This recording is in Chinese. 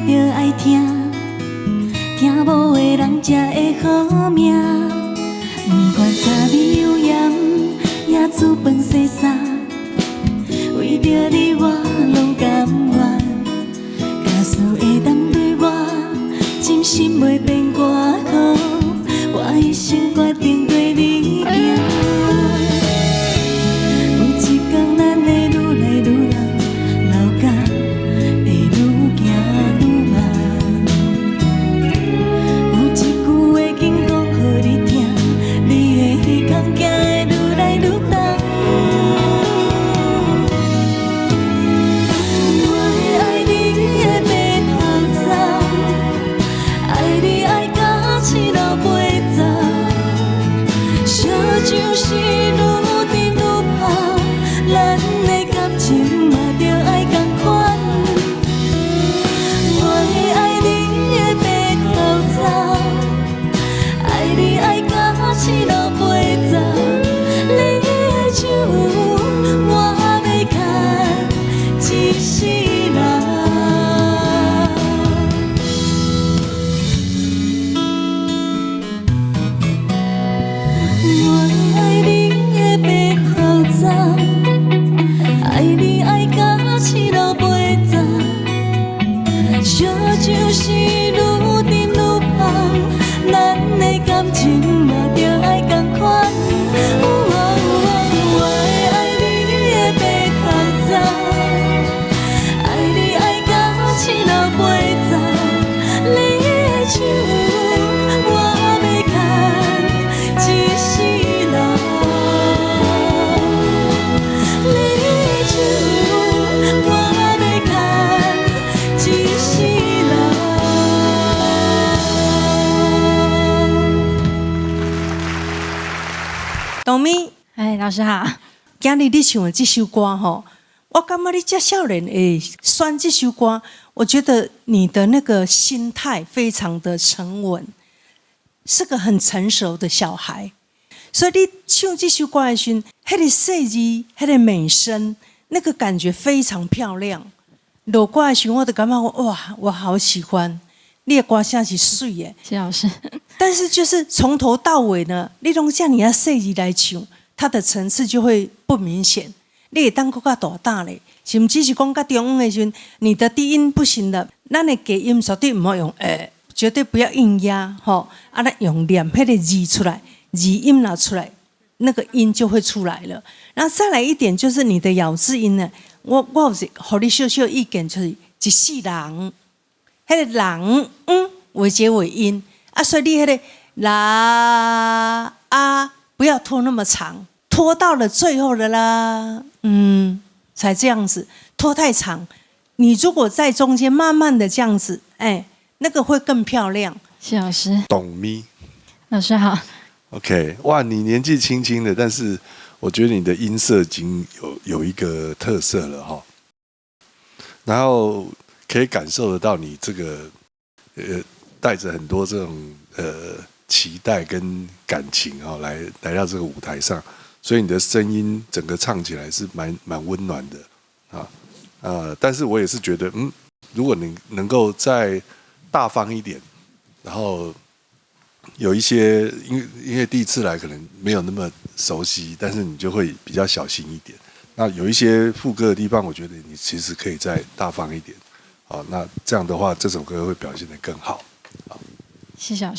着爱听，听无的人才会好命。不管早暝有盐，也煮饭洗衫，为着你我拢甘愿。假使会当对我真心袂变歌好，我一生决定对你行。有一天咱会愈来愈老，老甲会愈行愈慢。有一句话紧讲予你听，你的彼空行会愈来愈重。我会爱你的白头鬃，爱你爱到七老八十，烧酒是愈甜愈香，咱的感情嘛着爱同款。我会爱你的白头鬃，爱你爱到七老八十，你的手我要牵一世人。我爱你的白头鬃，爱你爱到七老八十，烧酒是愈甜愈香，咱的感情嘛着爱同款。我会爱你的白头鬃，爱你爱到七老八十，你的手我要牵一世人。你的手我要牵一世人。董咪，哎，老师好。今日你唱的这首歌吼，我感觉你这少年会选这首歌，我觉得你的那个心态非常的沉稳，是个很成熟的小孩。所以你唱这首歌的时候，那个设计、那个美声，那个感觉非常漂亮。落歌的时候，我就感觉哇，我好喜欢。你的歌声是水的，谢谢老师。但是就是从头到尾呢，你拢像你要设计来唱，它的层次就会不明显。你会当搁较大胆咧，甚至是讲较中央的时候，你的低音不行了，咱的低音绝对唔好用绝对不要硬压吼，啊，咱用念迄个字出来，字音拿出来，那个音就会出来了。然后再来一点就是你的咬字音呢，我有一互你小小意见，就是一世人，迄个人尾结尾音。啊，所以你那个啦啊，不要拖那么长，拖到了最后的啦，才这样子，拖太长。你如果在中间慢慢的这样子，那个会更漂亮。谢谢老师。董咪，老师好。 OK， 哇，你年纪轻轻的，但是我觉得你的音色已经有一个特色了哈，然后可以感受得到你这个带着很多这种期待跟感情哈，来到这个舞台上，所以你的声音整个唱起来是蛮温暖的啊但是我也是觉得如果你能够再大方一点，然后有一些因为第一次来可能没有那么熟悉，但是你就会比较小心一点。那有一些副歌的地方，我觉得你其实可以再大方一点。好，那这样的话，这首歌会表现得更好。谢谢老师。